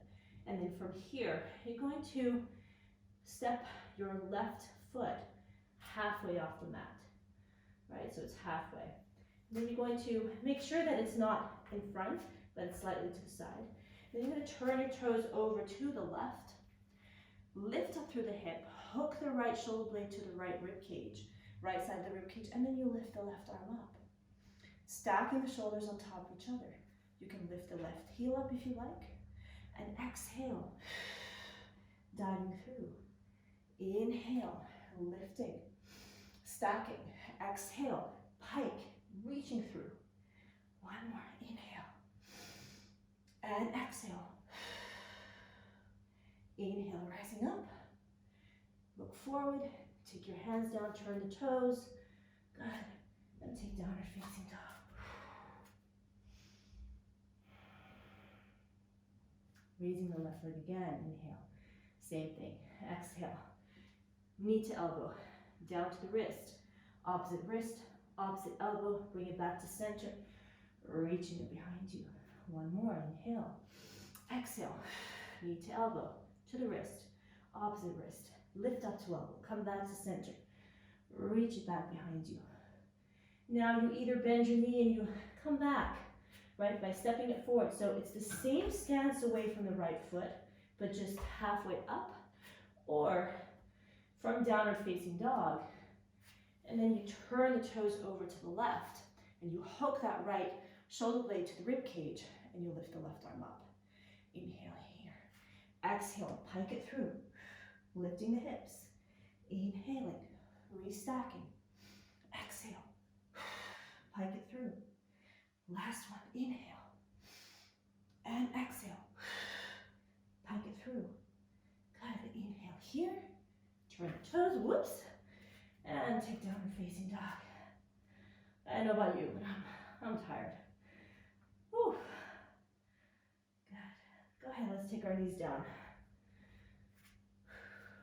And then from here, you're going to step your left foot halfway off the mat, right? So it's halfway. And then you're going to make sure that it's not in front, but it's slightly to the side. Then you're going to turn your toes over to the left, lift up through the hip, hook the right shoulder blade to the right rib cage, right side of the rib cage, and then you lift the left arm up. Stacking the shoulders on top of each other. You can lift the left heel up if you like. And exhale, diving through. Inhale, lifting, stacking. Exhale, pike, reaching through. One more, inhale. And exhale. Inhale, rising up. Look forward, take your hands down, turn the toes. Good. And take downward facing dog. Raising the left leg again, inhale. Same thing, exhale. Knee to elbow, down to the wrist. Opposite wrist, opposite elbow, bring it back to center. Reaching it behind you. One more, inhale. Exhale, knee to elbow, to the wrist. Opposite wrist, lift up to elbow, come back to center. Reach it back behind you. Now you either bend your knee and you come back right? By stepping it forward. So it's the same stance away from the right foot, but just halfway up, or from downward facing dog. And then you turn the toes over to the left, and you hook that right shoulder blade to the rib cage, and you lift the left arm up. Inhale here. Exhale, pike it through, lifting the hips. Inhaling, restacking. Exhale, pike it through. Last one, inhale. And exhale, pike it through. Good, inhale here. Turn the toes, whoops. And take downward facing dog. I don't know about you, but I'm tired. Whew. Good. Go ahead, let's take our knees down.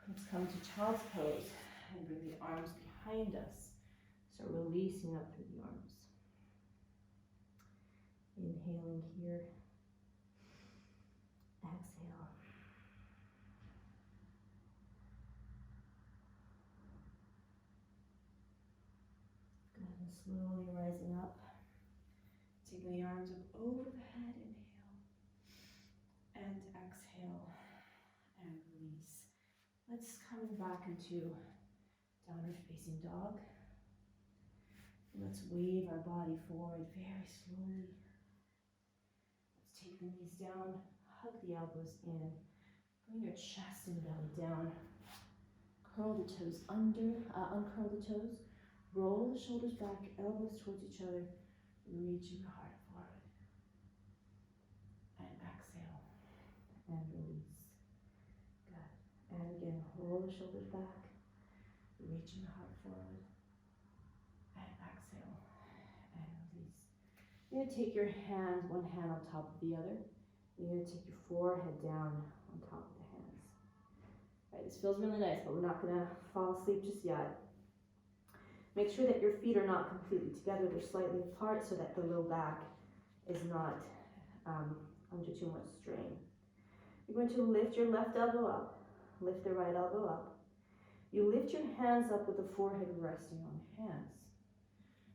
Let's come to child's pose and bring the arms behind us. So releasing up through the arms. Inhaling here. Exhale. Good, and slowly rising up. Taking the arms up over the head, inhale. And exhale. And release. Let's come back into downward facing dog. Let's wave our body forward very slowly. Let's take the knees down, hug the elbows in, bring your chest and belly down. Curl the toes under, uncurl the toes, roll the shoulders back, elbows towards each other, reaching the heart forward. And exhale, and release. Good. And again, roll the shoulders back, reaching the heart forward. And exhale, and release. You're going to take your hands, one hand on top of the other. You're going to take your forehead down on top of the hands. All right, this feels really nice, but we're not going to fall asleep just yet. Make sure that your feet are not completely together. They're slightly apart so that the low back is not under too much strain. You're going to lift your left elbow up, lift the right elbow up. You lift your hands up with the forehead resting on the hands.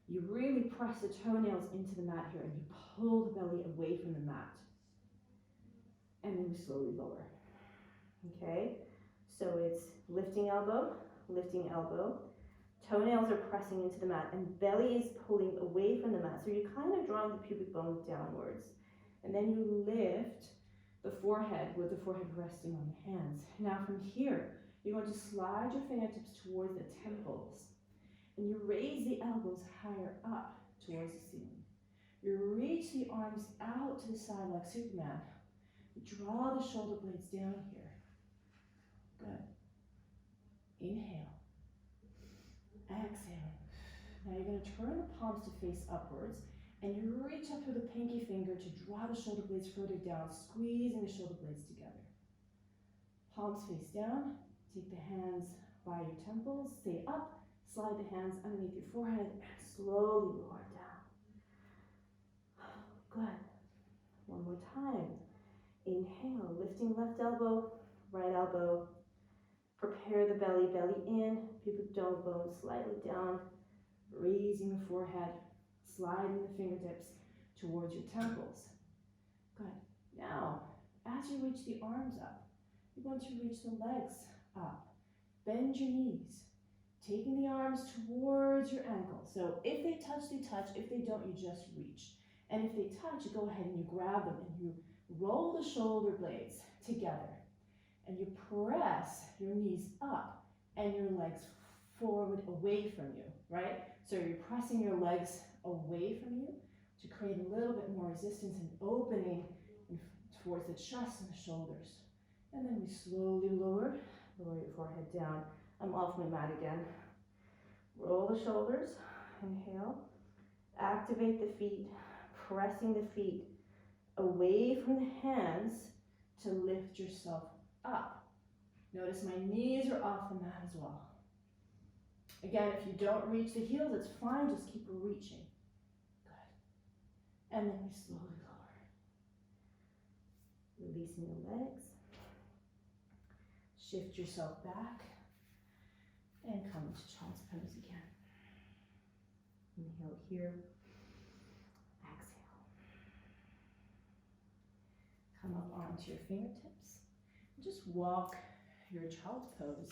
You really press the toenails into the mat here and you pull the belly away from the mat. And then we slowly lower. Okay? So it's lifting elbow, toenails are pressing into the mat, and belly is pulling away from the mat. So you're kind of drawing the pubic bone downwards. And then you lift the forehead with the forehead resting on the hands. Now from here, you're going to slide your fingertips towards the temples. And you raise the elbows higher up towards the ceiling. You reach the arms out to the side like Superman. You draw the shoulder blades down here. Good. Inhale. Exhale. Now you're going to turn the palms to face upwards, and you reach up through the pinky finger to draw the shoulder blades further down, squeezing the shoulder blades together. Palms face down. Take the hands by your temples. Stay up. Slide the hands underneath your forehead and slowly lower down. Good. One more time. Inhale, lifting left elbow, right elbow. Prepare the belly, belly in, pubic bone slightly down, raising the forehead, sliding the fingertips towards your temples. Good. Now, as you reach the arms up, you're going to reach the legs up. Bend your knees, taking the arms towards your ankles. So if they touch, they touch. If they don't, you just reach. And if they touch, you go ahead and you grab them and you roll the shoulder blades together. And you press your knees up and your legs forward away from you, right? So you're pressing your legs away from you to create a little bit more resistance and opening towards the chest and the shoulders. And then we slowly lower your forehead down. I'm off my mat again. Roll the shoulders, inhale. Activate the feet, pressing the feet away from the hands to lift yourself up. Notice my knees are off the mat as well. Again, if you don't reach the heels, it's fine, just keep reaching. Good. And then we slowly lower. Releasing the legs. Shift yourself back. And come into child's pose again. Inhale here. Exhale. Come up onto your fingertips. Just walk your child's pose,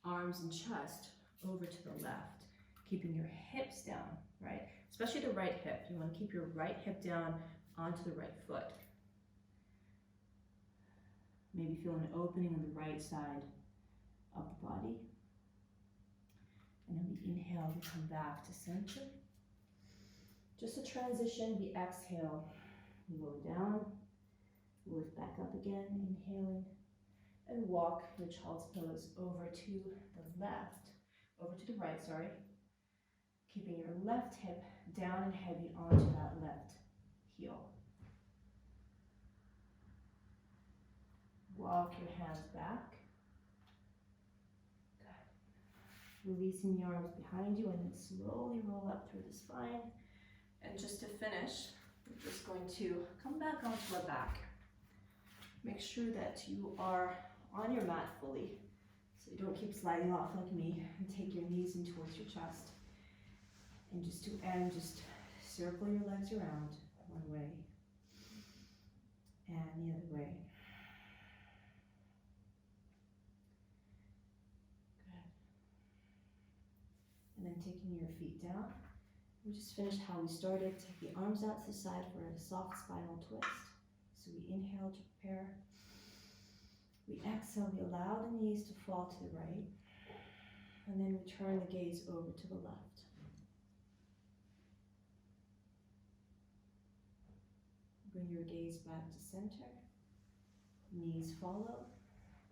arms and chest over to the left, keeping your hips down, right? Especially the right hip. You want to keep your right hip down onto the right foot. Maybe feel an opening on the right side of the body. And then we inhale, we come back to center. Just a transition, we exhale, we lower down, lift back up again, inhaling, and walk your child's pose over to the left, over to the right, sorry. Keeping your left hip down and heavy onto that left heel. Walk your hands back. Good. Releasing the arms behind you and then slowly roll up through the spine. And just to finish, we're just going to come back onto our back. Make sure that you are on your mat fully, so you don't keep sliding off like me, and take your knees in towards your chest. And just to end, just circle your legs around one way and the other way. Good. And then taking your feet down. We just finished how we started. Take the arms out to the side for a soft spinal twist. So we inhale to prepare. We exhale, we allow the knees to fall to the right. And then we turn the gaze over to the left. Bring your gaze back to center. Knees follow.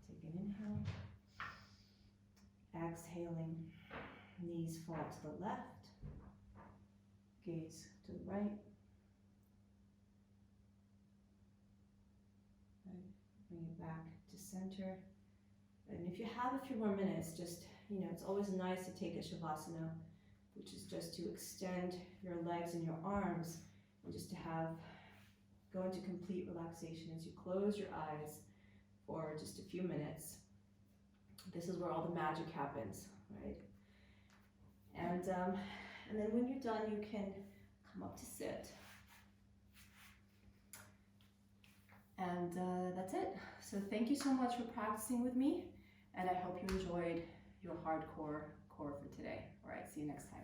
Take an inhale. Exhaling, knees fall to the left. Gaze to the right. And bring it back to center. And if you have a few more minutes, just, it's always nice to take a Shavasana, which is just to extend your legs and your arms, and just to go into complete relaxation as you close your eyes for just a few minutes. This is where all the magic happens, right? And then when you're done, you can come up to sit. And that's it. So thank you so much for practicing with me, and I hope you enjoyed your hardcore core for today. All right, see you next time.